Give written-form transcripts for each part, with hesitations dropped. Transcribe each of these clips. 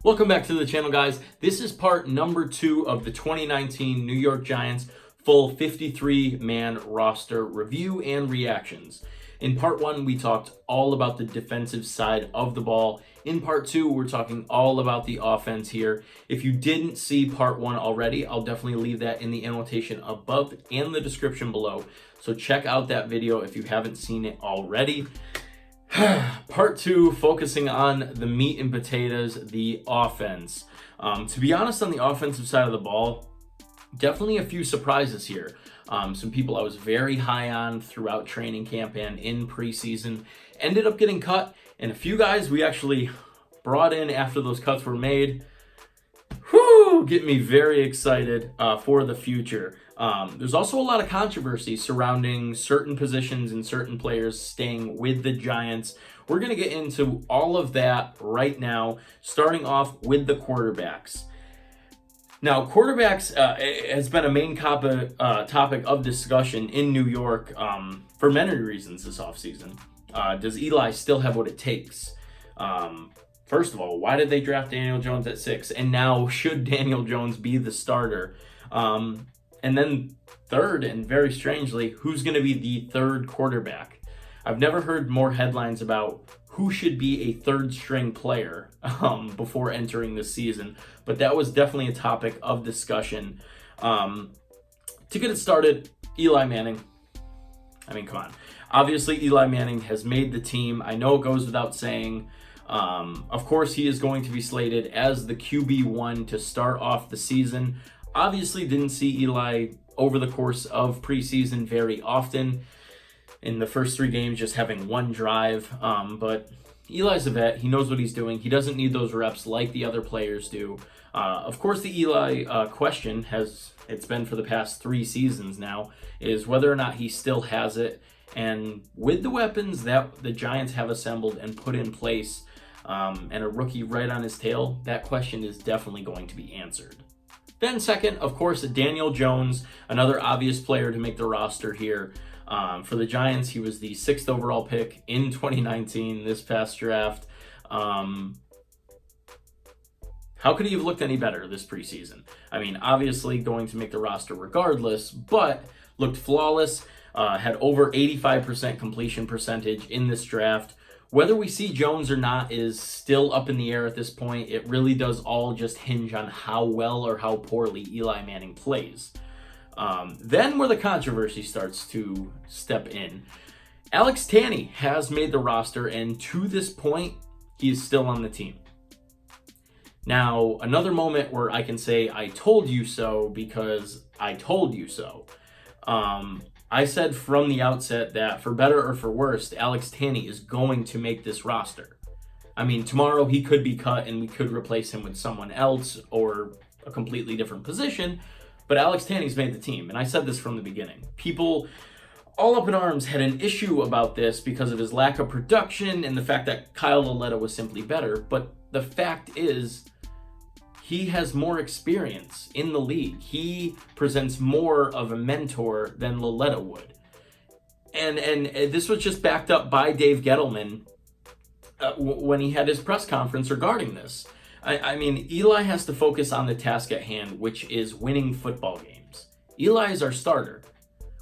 Welcome back to the channel, guys. This is part number 2 of the 2019 New York Giants full 53-man roster review and reactions. In part 1, we talked all about the defensive side of the ball. In part 2, we're talking all about the offense here. If you didn't see part 1 already, I'll definitely leave that in the annotation above and the description below. So check out that video if you haven't seen it already. Part 2, focusing on the meat and potatoes, the offense. To be honest, on the offensive side of the ball, definitely a few surprises here. Some people I was very high on throughout training camp and in preseason ended up getting cut, and a few guys we actually brought in after those cuts were made. Get me very excited for the future. There's also a lot of controversy surrounding certain positions and certain players staying with the Giants. We're going to get into all of that right now, starting off with the quarterbacks. Now, quarterbacks has been a main topic of discussion in New York for many reasons this offseason. Does Eli still have what it takes? First of all, why did they draft Daniel Jones at 6? And now, should Daniel Jones be the starter? And then third, and very strangely, who's going to be the third quarterback? I've never heard more headlines about who should be a third-string player before entering this season, but that was definitely a topic of discussion. To get it started, Eli Manning. I mean, come on. Obviously, Eli Manning has made the team. I know it goes without saying. Of course, he is going to be slated as the QB1 to start off the season. Obviously, didn't see Eli over the course of preseason very often. In the first 3 games, just having one drive. But Eli's a vet. He knows what he's doing. He doesn't need those reps like the other players do. Of course, the Eli question it's been for the past 3 seasons now, is whether or not he still has it. And with the weapons that the Giants have assembled and put in place, and a rookie right on his tail, that question is definitely going to be answered. Then second, of course, Daniel Jones, another obvious player to make the roster here. For the Giants, he was the 6th overall pick in 2019, this past draft. How could he have looked any better this preseason? I mean, obviously going to make the roster regardless, but looked flawless, had over 85% completion percentage in this draft. Whether we see Jones or not is still up in the air at this point. It really does all just hinge on how well or how poorly Eli Manning plays. Then where the controversy starts to step in. Alex Tanney has made the roster, and to this point, he is still on the team. Now, another moment where I can say I told you so because I told you so. I said from the outset that for better or for worse, Alex Tanney is going to make this roster. I mean, tomorrow he could be cut and we could replace him with someone else or a completely different position, but Alex Tanney's made the team, and I said this from the beginning. People all up in arms had an issue about this because of his lack of production and the fact that Kyle Lauletta was simply better, but the fact is, he has more experience in the league. He presents more of a mentor than Lauletta would. And this was just backed up by Dave Gettleman when he had his press conference regarding this. I mean, Eli has to focus on the task at hand, which is winning football games. Eli is our starter.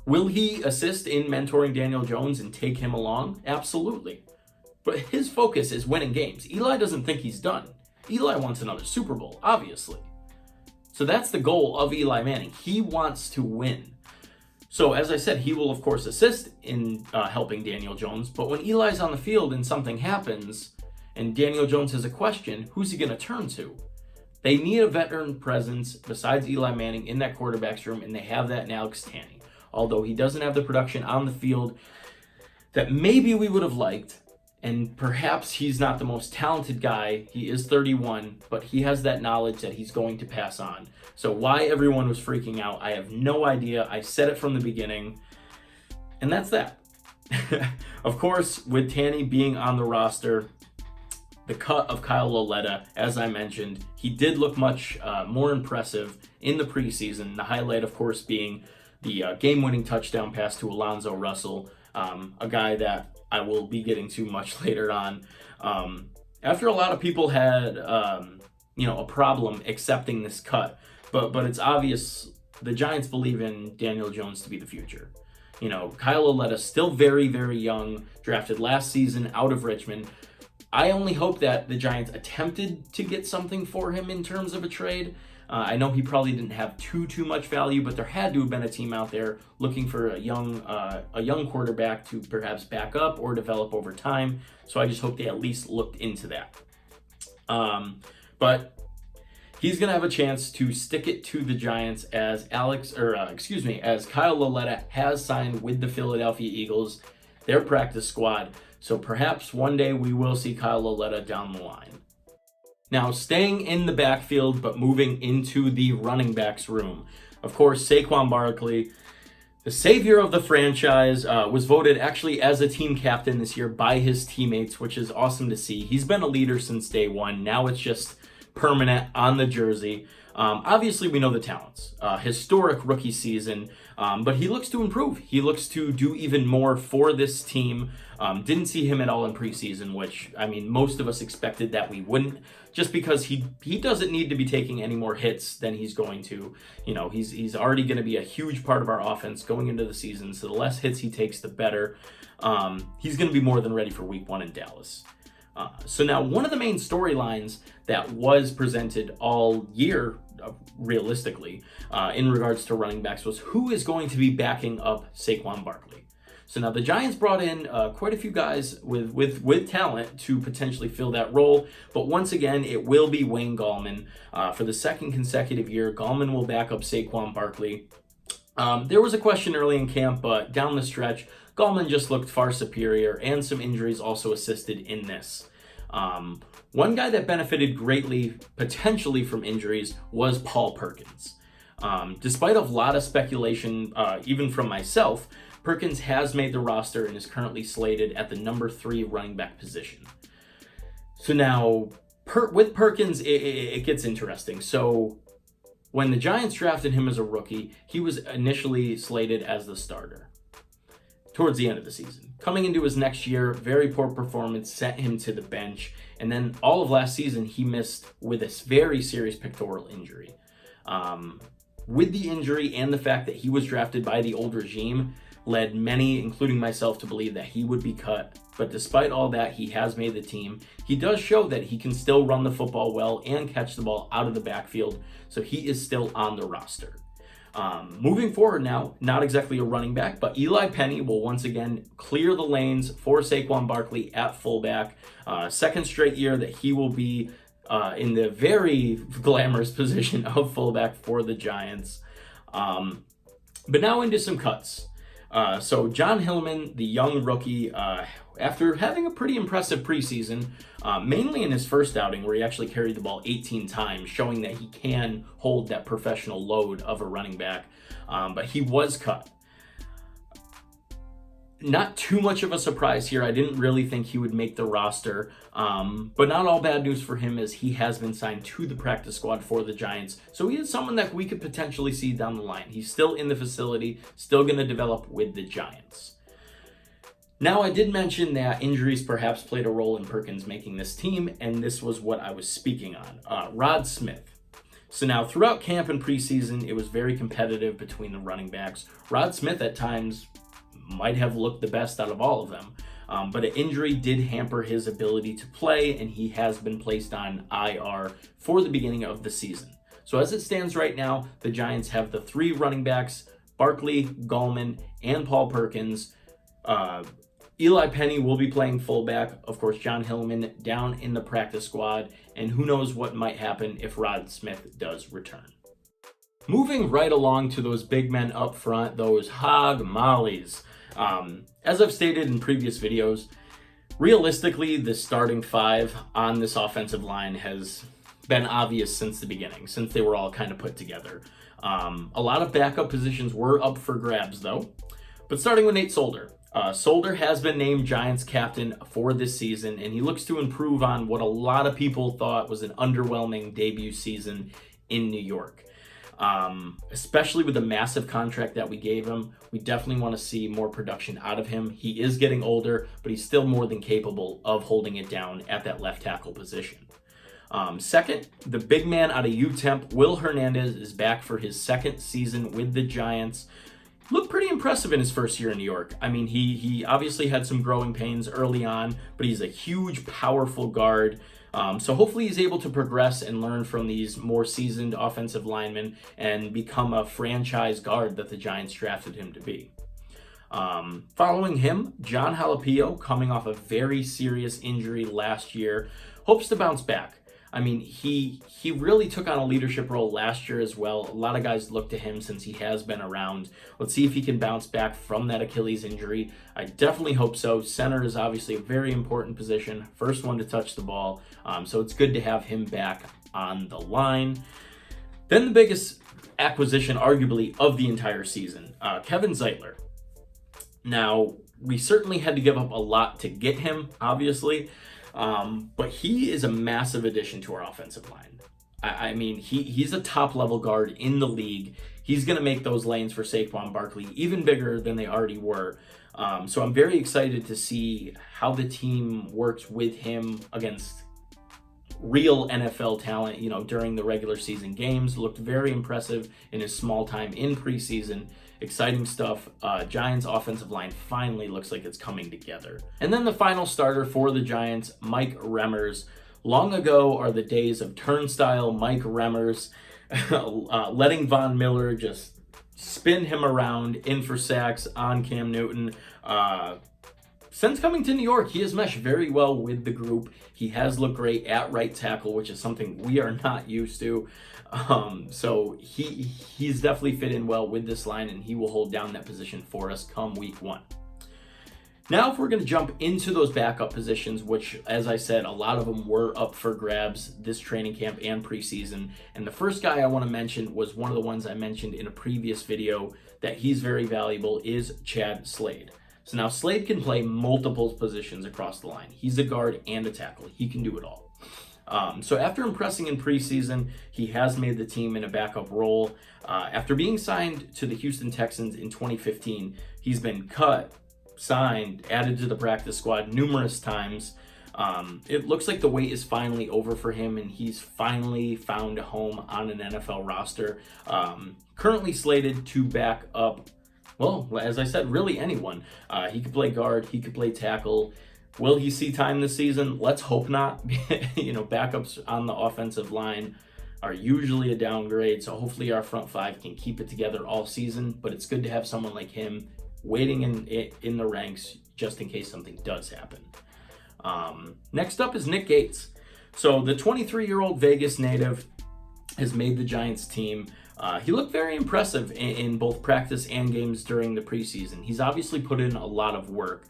Will he assist in mentoring Daniel Jones and take him along? Absolutely. But his focus is winning games. Eli doesn't think he's done. Eli wants another Super Bowl, obviously. So that's the goal of Eli Manning. He wants to win. So as I said, he will of course assist in helping Daniel Jones, but when Eli's on the field and something happens and Daniel Jones has a question, who's he going to turn to? They need a veteran presence besides Eli Manning in that quarterback's room, and they have that in Alex Tanney. Although he doesn't have the production on the field that maybe we would have liked, and perhaps he's not the most talented guy. He is 31, but he has that knowledge that he's going to pass on. So why everyone was freaking out, I have no idea. I said it from the beginning, and that's that. Of course, with Tanney being on the roster, the cut of Kyle Lauletta, as I mentioned, he did look much more impressive in the preseason. The highlight, of course, being the game-winning touchdown pass to Alonzo Russell, a guy that I will be getting to much later on. After a lot of people had a problem accepting this cut. But it's obvious the Giants believe in Daniel Jones to be the future. Kyle Lauletta, still very, very young, drafted last season out of Richmond. I only hope that the Giants attempted to get something for him in terms of a trade. I know he probably didn't have too much value, but there had to have been a team out there looking for a young quarterback to perhaps back up or develop over time. So I just hope they at least looked into that. But he's going to have a chance to stick it to the Giants as as Kyle Lauletta has signed with the Philadelphia Eagles, their practice squad. So perhaps one day we will see Kyle Lauletta down the line. Now, staying in the backfield, but moving into the running backs room. Of course, Saquon Barkley, the savior of the franchise, was voted actually as a team captain this year by his teammates, which is awesome to see. He's been a leader since day one. Now it's just permanent on the jersey. Obviously, we know the talents. Historic rookie season, but he looks to improve. He looks to do even more for this team. Didn't see him at all in preseason, which, most of us expected that we wouldn't, just because he doesn't need to be taking any more hits than he's going to. He's already going to be a huge part of our offense going into the season, so the less hits he takes, the better. He's going to be more than ready for week 1 in Dallas. So now one of the main storylines that was presented all year, realistically, in regards to running backs was who is going to be backing up Saquon Barkley. So now the Giants brought in quite a few guys with talent to potentially fill that role. But once again, it will be Wayne Gallman. For the second consecutive year, Gallman will back up Saquon Barkley. There was a question early in camp, but down the stretch, Gallman just looked far superior, and some injuries also assisted in this. One guy that benefited greatly, potentially from injuries, was Paul Perkins. Despite a lot of speculation, even from myself, Perkins has made the roster and is currently slated at the number 3 running back position. So now, with Perkins, it gets interesting. So when the Giants drafted him as a rookie, he was initially slated as the starter towards the end of the season. Coming into his next year, very poor performance sent him to the bench. And then all of last season, he missed with a very serious pectoral injury. With the injury and the fact that he was drafted by the old regime, led many, including myself, to believe that he would be cut. But despite all that, he has made the team. He does show that he can still run the football well and catch the ball out of the backfield, so he is still on the roster. Moving forward now, not exactly a running back, but Eli Penny will once again clear the lanes for Saquon Barkley at fullback. Second straight year that he will be in the very glamorous position of fullback for the Giants. But now into some cuts. So John Hillman, the young rookie, after having a pretty impressive preseason, mainly in his first outing where he actually carried the ball 18 times, showing that he can hold that professional load of a running back, but he was cut. Not too much of a surprise here. I didn't really think he would make the roster, but not all bad news for him, as he has been signed to the practice squad for the Giants. So he is someone that we could potentially see down the line. He's still in the facility, still going to develop with the Giants. Now, I did mention that injuries perhaps played a role in Perkins making this team, and this was what I was speaking on. Rod Smith. So now, throughout camp and preseason, it was very competitive between the running backs. Rod Smith at times might have looked the best out of all of them, but an injury did hamper his ability to play, and he has been placed on IR for the beginning of the season. So as it stands right now, the Giants have the 3 running backs, Barkley, Gallman, and Paul Perkins. Eli Penny will be playing fullback. Of course, John Hillman down in the practice squad, and who knows what might happen if Rod Smith does return. Moving right along to those big men up front, those hog mollies. As I've stated in previous videos, realistically, the starting 5 on this offensive line has been obvious since the beginning, since they were all kind of put together. A lot of backup positions were up for grabs, though. But starting with Nate Solder. Solder has been named Giants captain for this season, and he looks to improve on what a lot of people thought was an underwhelming debut season in New York. Especially with the massive contract that we gave him, we definitely want to see more production out of him. He is getting older, but he's still more than capable of holding it down at that left tackle position. Second, the big man out of UTEP, Will Hernandez, is back for his second season with the Giants. Looked pretty impressive in his first year in New York. I mean, he obviously had some growing pains early on, but he's a huge, powerful guard. So hopefully he's able to progress and learn from these more seasoned offensive linemen and become a franchise guard that the Giants drafted him to be. Following him, John Jalapeno, coming off a very serious injury last year, hopes to bounce back. I mean, he really took on a leadership role last year as well. A lot of guys look to him since he has been around. Let's see if he can bounce back from that Achilles injury. I definitely hope so. Center is obviously a very important position. First one to touch the ball. So it's good to have him back on the line. Then the biggest acquisition, arguably, of the entire season, Kevin Zeitler. Now, we certainly had to give up a lot to get him, obviously. But he is a massive addition to our offensive line. I mean, he's a top-level guard in the league. He's going to make those lanes for Saquon Barkley even bigger than they already were. So I'm very excited to see how the team works with him against real NFL talent, during the regular season games. Looked very impressive in his small time in preseason. Exciting stuff. Giants offensive line finally looks like it's coming together. And then the final starter for the Giants, Mike Remmers. Long ago are the days of turnstile Mike Remmers, letting Von Miller just spin him around in for sacks on Cam Newton. Since coming to New York, he has meshed very well with the group. He has looked great at right tackle, which is something we are not used to. So he's definitely fit in well with this line, and he will hold down that position for us come week 1. Now, if we're going to jump into those backup positions, which, as I said, a lot of them were up for grabs this training camp and preseason. And the first guy I want to mention was one of the ones I mentioned in a previous video that he's very valuable, is Chad Slade. So now Slade can play multiple positions across the line. He's a guard and a tackle. He can do it all. So after impressing in preseason, he has made the team in a backup role. After being signed to the Houston Texans in 2015, he's been cut, signed, added to the practice squad numerous times. It looks like the wait is finally over for him, and he's finally found a home on an NFL roster. Currently slated to back up, well, as I said, really anyone. He could play guard, he could play tackle. Will he see time this season? Let's hope not. Backups on the offensive line are usually a downgrade, so hopefully our front five can keep it together all season, but it's good to have someone like him waiting in the ranks just in case something does happen. Next up is Nick Gates. So the 23-year-old Vegas native has made the Giants team. He looked very impressive in both practice and games during the preseason. He's obviously put in a lot of work.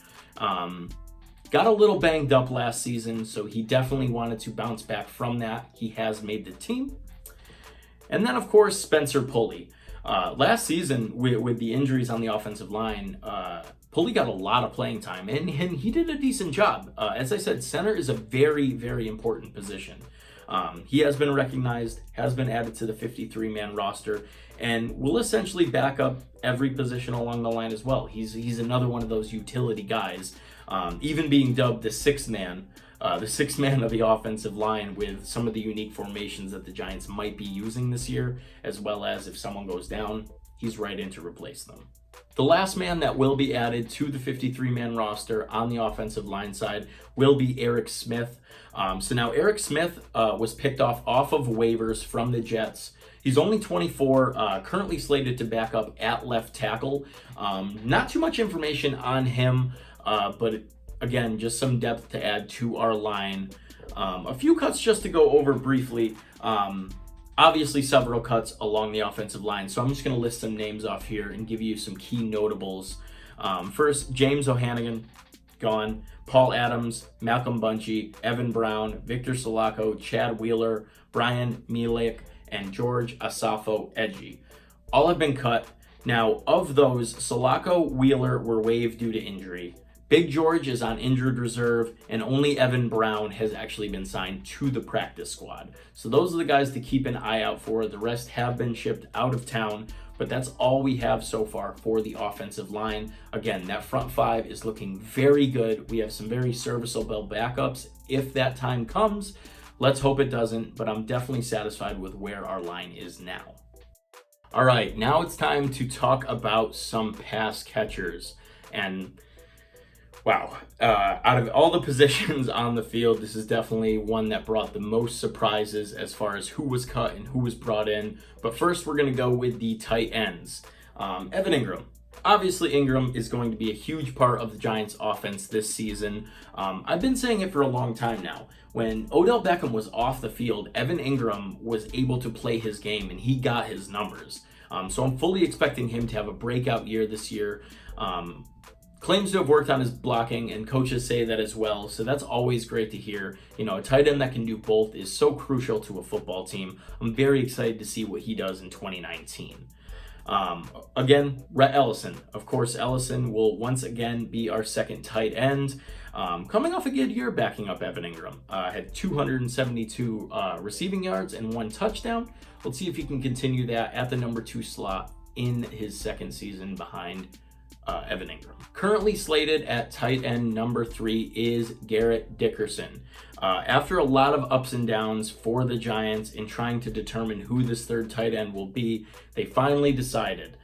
Got a little banged up last season, so he definitely wanted to bounce back from that. He has made the team. And then, of course, Spencer Pulley. Last season, with the injuries on the offensive line, Pulley got a lot of playing time, and he did a decent job. As I said, center is a very, very important position. He has been recognized, has been added to the 53-man roster, and will essentially back up every position along the line as well. He's another one of those utility guys, even being dubbed the sixth man of the offensive line with some of the unique formations that the Giants might be using this year, as well as if someone goes down, he's right in to replace them. The last man that will be added to the 53-man roster on the offensive line side will be Eric Smith. So now Eric Smith was picked off of waivers from the Jets. He's only 24, currently slated to back up at left tackle. Not too much information on him, but again, just some depth to add to our line. A few cuts just to go over briefly. Obviously, several cuts along the offensive line. So I'm just going to list some names off here and give you some key notables. First, James O'Hannigan, gone. Paul Adams, Malcolm Bunchy, Evan Brown, Victor Sulaco, Chad Wheeler, Brian Mielek, and George Asafo-Edgy. All have been cut. Now, of those, Sulaco, Wheeler were waived due to injury. Big George is on injured reserve, and only Evan Brown has actually been signed to the practice squad. So those are the guys to keep an eye out for. The rest have been shipped out of town, but that's all we have so far for the offensive line. Again, that front five is looking very good. We have some very serviceable backups if that time comes. Let's hope it doesn't, but I'm definitely satisfied with where our line is now. All right, now it's time to talk about some pass catchers. And wow, out of all the positions on the field, this is definitely one that brought the most surprises as far as who was cut and who was brought in. But first, we're going to go with the tight ends. Evan Ingram. Obviously, Ingram is going to be a huge part of the Giants' offense this season. I've been saying it for a long time now. When Odell Beckham was off the field, Evan Ingram was able to play his game, and he got his numbers. So I'm fully expecting him to have a breakout year this year. Claims to have worked on his blocking, and coaches say that as well, so that's always great to hear. You know, a tight end that can do both is so crucial to a football team. I'm very excited to see what he does in 2019. Again, Rhett Ellison. Of course, Ellison will once again be our second tight end. Coming off a good year backing up Evan Ingram. Had 272 receiving yards and 1 touchdown. Let's see if he can continue that at the number 2 slot in his second season behind Evan Ingram. Currently slated at tight end number 3 is Garrett Dickerson. After a lot of ups and downs for the Giants in trying to determine who this third tight end will be, they finally decided.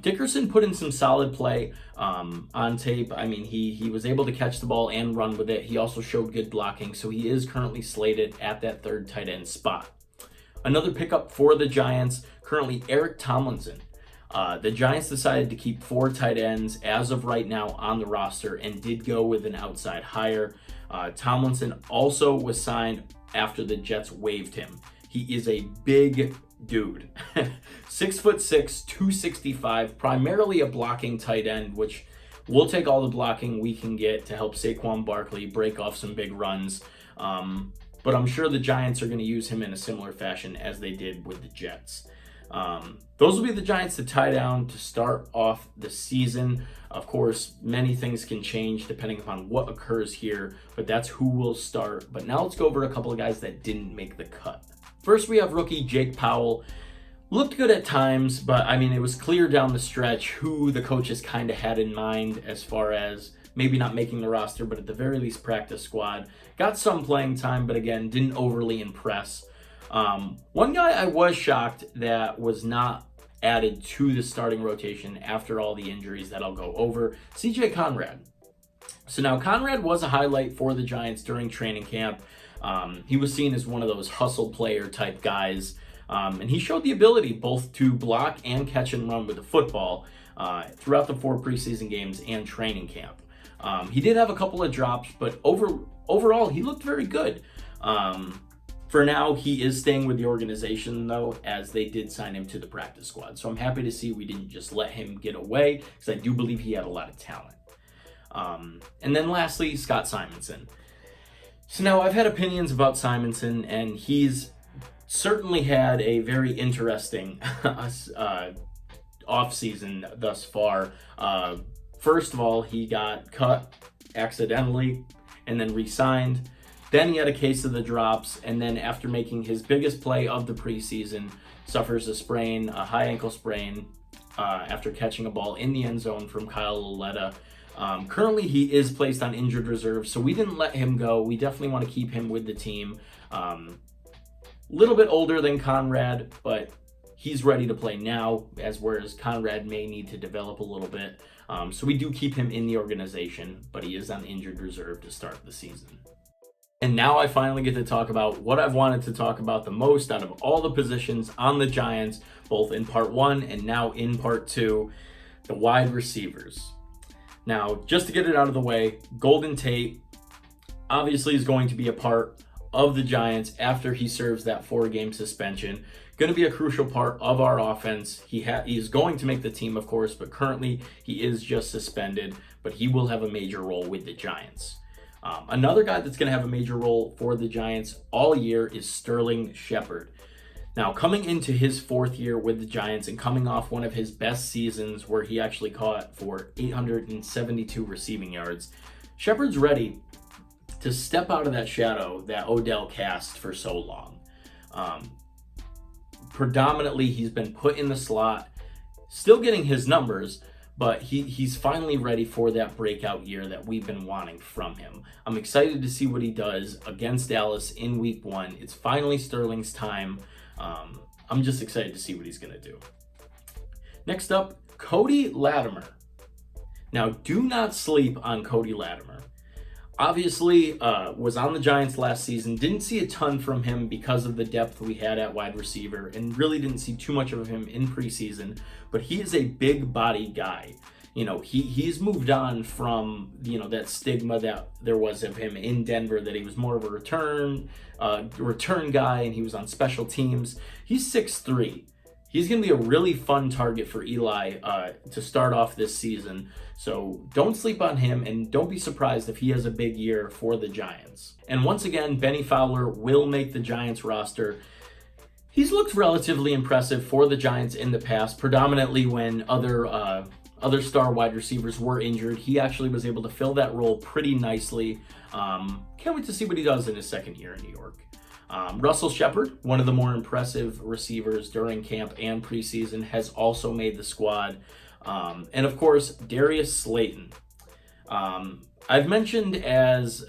Dickerson put in some solid play on tape. I mean, he was able to catch the ball and run with it. He also showed good blocking, so he is currently slated at that third tight end spot. Another pickup for the Giants, currently Eric Tomlinson. The Giants decided to keep 4 tight ends as of right now on the roster and did go with an outside hire. Tomlinson also was signed after the Jets waived him. He is a big dude. 6'6", 265, primarily a blocking tight end, which we'll take all the blocking we can get to help Saquon Barkley break off some big runs. But I'm sure the Giants are going to use him in a similar fashion as they did with the Jets. Those will be the Giants to tie down to start off the season. Of course, many things can change depending upon what occurs here, but that's who will start. But now let's go over a couple of guys that didn't make the cut. First, we have rookie Jake Powell. Looked good at times, but I mean, it was clear down the stretch who the coaches kind of had in mind as far as maybe not making the roster, but at the very least practice squad. Got some playing time, but again, didn't overly impress. One guy I was shocked that was not added to the starting rotation after all the injuries that I'll go over, CJ Conrad. So now Conrad was a highlight for the Giants during training camp. He was seen as one of those hustle player type guys, and he showed the ability both to block and catch and run with the football throughout the 4 preseason games and training camp. He did have a couple of drops, but overall he looked very good. For now, he is staying with the organization, though, as they did sign him to the practice squad. So I'm happy to see we didn't just let him get away, because I do believe he had a lot of talent. And then lastly, Scott Simonson. So now I've had opinions about Simonson, and he's certainly had a very interesting offseason thus far. First of all, he got cut accidentally and then re-signed. Then he had a case of the drops, and then after making his biggest play of the preseason, suffers a sprain, a high ankle sprain, after catching a ball in the end zone from Kyle Lauletta. Currently, he is placed on injured reserve, so we didn't let him go. We definitely want to keep him with the team. Little bit older than Conrad, but he's ready to play now, whereas Conrad may need to develop a little bit. So we do keep him in the organization, but he is on injured reserve to start the season. And now I finally get to talk about what I've wanted to talk about the most out of all the positions on the Giants, both in part 1 and now in part 2, the wide receivers. Now, just to get it out of the way, Golden Tate obviously is going to be a part of the Giants after he serves that 4-game suspension. Going to be a crucial part of our offense. He is going to make the team, of course, but currently he is just suspended, but he will have a major role with the Giants. Another guy that's going to have a major role for the Giants all year is Sterling Shepard. Now, coming into his 4th year with the Giants and coming off one of his best seasons where he actually caught for 872 receiving yards, Shepard's ready to step out of that shadow that Odell cast for so long. Predominantly, he's been put in the slot, still getting his numbers, but he's finally ready for that breakout year that we've been wanting from him. I'm excited to see what he does against Dallas in week 1. It's finally Sterling's time. I'm just excited to see what he's going to do. Next up, Cody Latimer. Now, do not sleep on Cody Latimer. Obviously, was on the Giants last season. Didn't see a ton from him because of the depth we had at wide receiver, and really didn't see too much of him in preseason. But he is a big body guy. He's moved on from, that stigma that there was of him in Denver, that he was more of a return guy and he was on special teams. He's 6'3". He's going to be a really fun target for Eli to start off this season. So don't sleep on him, and don't be surprised if he has a big year for the Giants. And once again, Benny Fowler will make the Giants roster. He's looked relatively impressive for the Giants in the past, predominantly when other star wide receivers were injured. He actually was able to fill that role pretty nicely. Can't wait to see what he does in his second year in New York. Russell Shepard, one of the more impressive receivers during camp and preseason, has also made the squad. And of course, Darius Slayton. I've mentioned as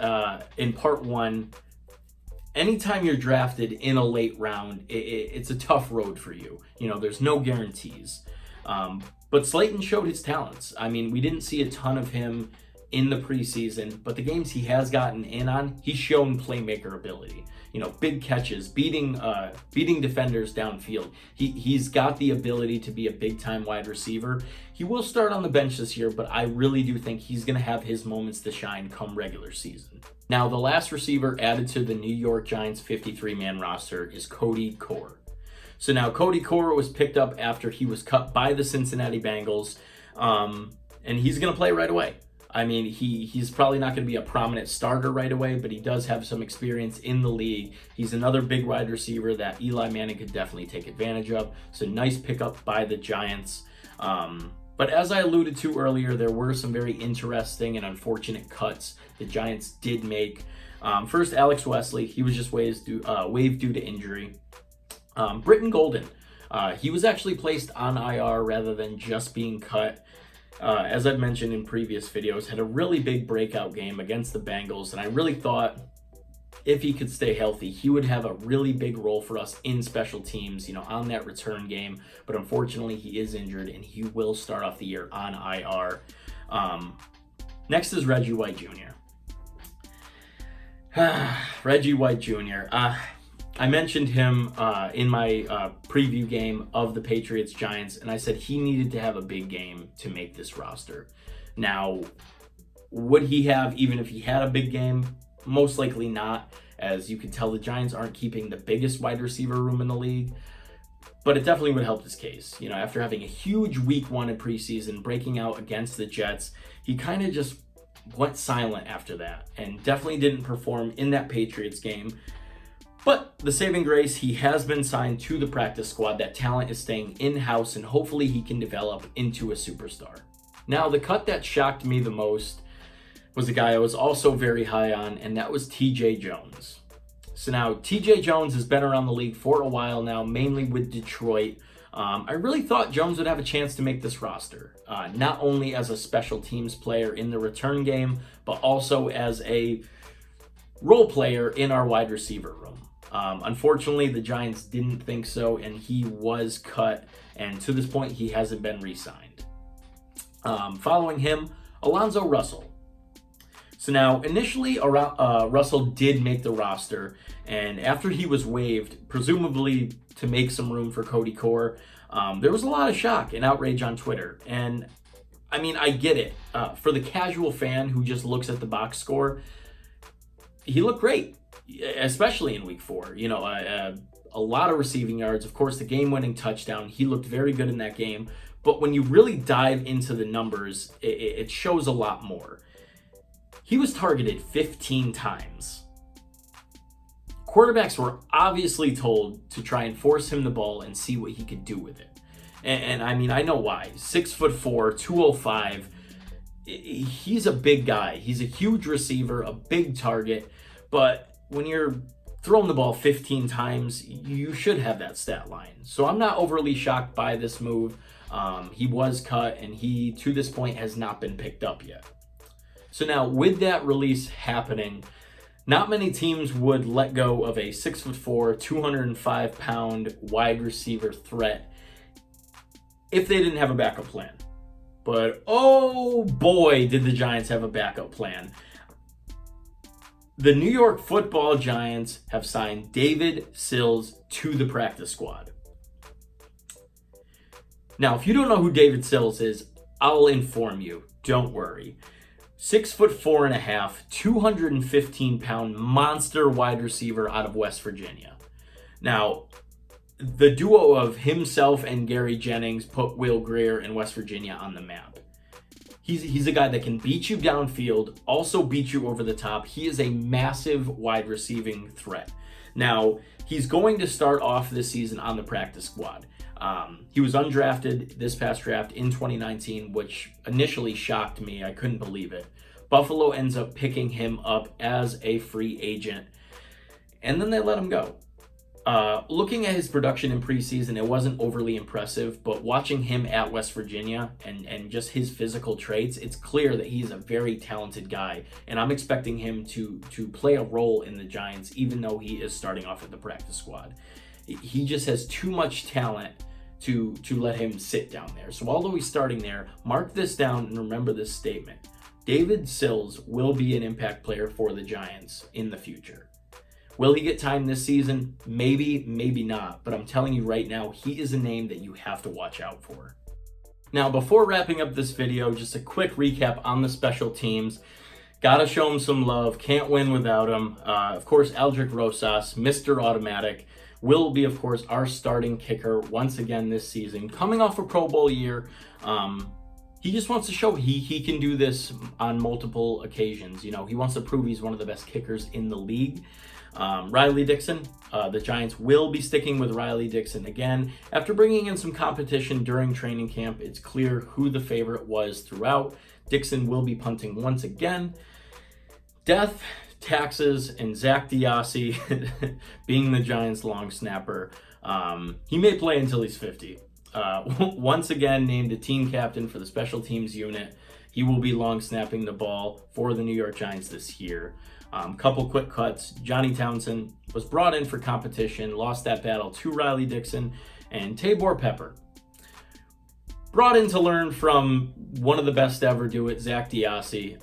in part 1, anytime you're drafted in a late round, it's a tough road for you. There's no guarantees. But Slayton showed his talents. I mean, we didn't see a ton of him in the preseason, but the games he has gotten in on, he's shown playmaker ability. Big catches, beating defenders downfield. He's got the ability to be a big-time wide receiver. He will start on the bench this year, but I really do think he's going to have his moments to shine come regular season. Now, the last receiver added to the New York Giants 53-man roster is Cody Core. So now Cody Core was picked up after he was cut by the Cincinnati Bengals, and he's going to play right away. I mean, he's probably not going to be a prominent starter right away, but he does have some experience in the league. He's another big wide receiver that Eli Manning could definitely take advantage of. So nice pickup by the Giants. But as I alluded to earlier, there were some very interesting and unfortunate cuts the Giants did make. First, Alex Wesley. He was just waived due to injury. Britton Golden. He was actually placed on IR rather than just being cut. As I've mentioned in previous videos, had a really big breakout game against the Bengals, and I really thought if he could stay healthy, he would have a really big role for us in special teams, on that return game. But unfortunately, he is injured, and he will start off the year on IR. Next is Reggie White Jr. Reggie White Jr. I mentioned him in my preview game of the Patriots-Giants, and I said he needed to have a big game to make this roster. Now, would he have even if he had a big game? Most likely not, as you can tell the Giants aren't keeping the biggest wide receiver room in the league, but it definitely would help his case. After having a huge week 1 in preseason, breaking out against the Jets, he kind of just went silent after that and definitely didn't perform in that Patriots game. But the saving grace, he has been signed to the practice squad. That talent is staying in-house, and hopefully he can develop into a superstar. Now, the cut that shocked me the most was a guy I was also very high on, and that was TJ Jones. So now, TJ Jones has been around the league for a while now, mainly with Detroit. I really thought Jones would have a chance to make this roster, not only as a special teams player in the return game, but also as a role player in our wide receiver room. Unfortunately, the Giants didn't think so, and he was cut, and to this point, he hasn't been re-signed. Following him, Alonzo Russell. So now, initially, Russell did make the roster, and after he was waived, presumably to make some room for Cody Core, there was a lot of shock and outrage on Twitter. And, I mean, I get it. For the casual fan who just looks at the box score, he looked great. Especially in week 4, a lot of receiving yards. Of course, the game-winning touchdown. He looked very good in that game. But when you really dive into the numbers, it shows a lot more. He was targeted 15 times. Quarterbacks were obviously told to try and force him the ball and see what he could do with it. And I mean, I know why. 6'4", 205. He's a big guy. He's a huge receiver, a big target. But when you're thrown the ball 15 times, you should have that stat line. So I'm not overly shocked by this move. He was cut, and he, to this point, has not been picked up yet. So now, with that release happening, not many teams would let go of a 6'4", 205-pound wide receiver threat if they didn't have a backup plan. But oh boy, did the Giants have a backup plan. The New York Football Giants have signed David Sills to the practice squad. Now, if you don't know who David Sills is, I'll inform you. Don't worry. 6'4.5", 215-pound monster wide receiver out of West Virginia. Now, the duo of himself and Gary Jennings put Will Grier in West Virginia on the map. He's a guy that can beat you downfield, also beat you over the top. He is a massive wide receiving threat. Now, he's going to start off this season on the practice squad. He was undrafted this past draft in 2019, which initially shocked me. I couldn't believe it. Buffalo ends up picking him up as a free agent, and then they let him go. Looking at his production in preseason, it wasn't overly impressive, but watching him at West Virginia and just his physical traits, it's clear that he's a very talented guy, and I'm expecting him to play a role in the Giants, even though he is starting off at the practice squad. He just has too much talent to let him sit down there. So although he's starting there, mark this down and remember this statement. David Sills will be an impact player for the Giants in the future. Will he get time this season? Maybe, maybe not. But I'm telling you right now, he is a name that you have to watch out for. Now, before wrapping up this video, just a quick recap on the special teams. Gotta show him some love. Can't win without him. Of course, Aldrick Rosas, Mr. Automatic, will be, of course, our starting kicker once again this season. Coming off a Pro Bowl year, he just wants to show he can do this on multiple occasions. You know, he wants to prove he's one of the best kickers in the league. Riley Dixon, the Giants will be sticking with Riley Dixon again. After bringing in some competition during training camp, it's clear who the favorite was throughout. Dixon will be punting once again. Death, taxes, and Zach Diassi being the Giants' long snapper. He may play until he's 50. Once again named a team captain for the special teams unit. He will be long snapping the ball for the New York Giants this year. Couple quick cuts. Johnny Townsend was brought in for competition, lost that battle to Riley Dixon, and Tabor Pepper brought in to learn from one of the best to ever do it, Zach Diassi.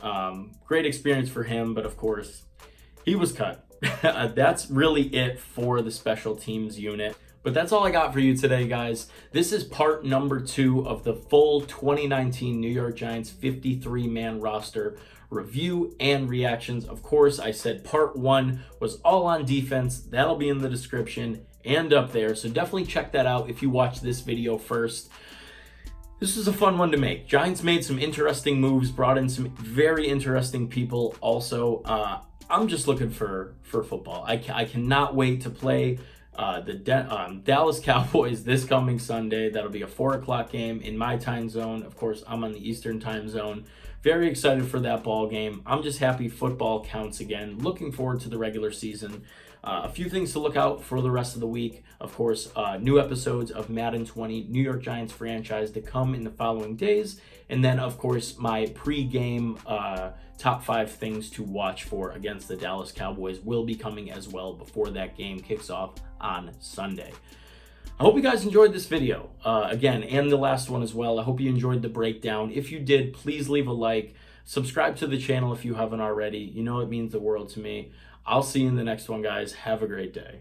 Great experience for him, but of course, he was cut. That's really it for the special teams unit. But that's all I got for you today, guys. This is part number 2 of the full 2019 New York Giants 53-man roster review and reactions. Of course, I said part 1 was all on defense. That'll be in the description and up there. So definitely check that out if you watch this video first. This is a fun one to make. Giants made some interesting moves, brought in some very interesting people also. I'm just looking for football. I cannot wait to play the Dallas Cowboys this coming Sunday. That'll be a 4 o'clock game in my time zone. Of course, I'm on the Eastern time zone. Very excited for that ball game. I'm just happy football counts again. Looking forward to the regular season. A few things to look out for the rest of the week. Of course, new episodes of Madden 20 New York Giants franchise to come in the following days. And then, of course, my pre-game top 5 things to watch for against the Dallas Cowboys will be coming as well before that game kicks off on Sunday. I hope you guys enjoyed this video, again, and the last one as well. I hope you enjoyed the breakdown. If you did, please leave a like. Subscribe to the channel if you haven't already. You know it means the world to me. I'll see you in the next one, guys. Have a great day.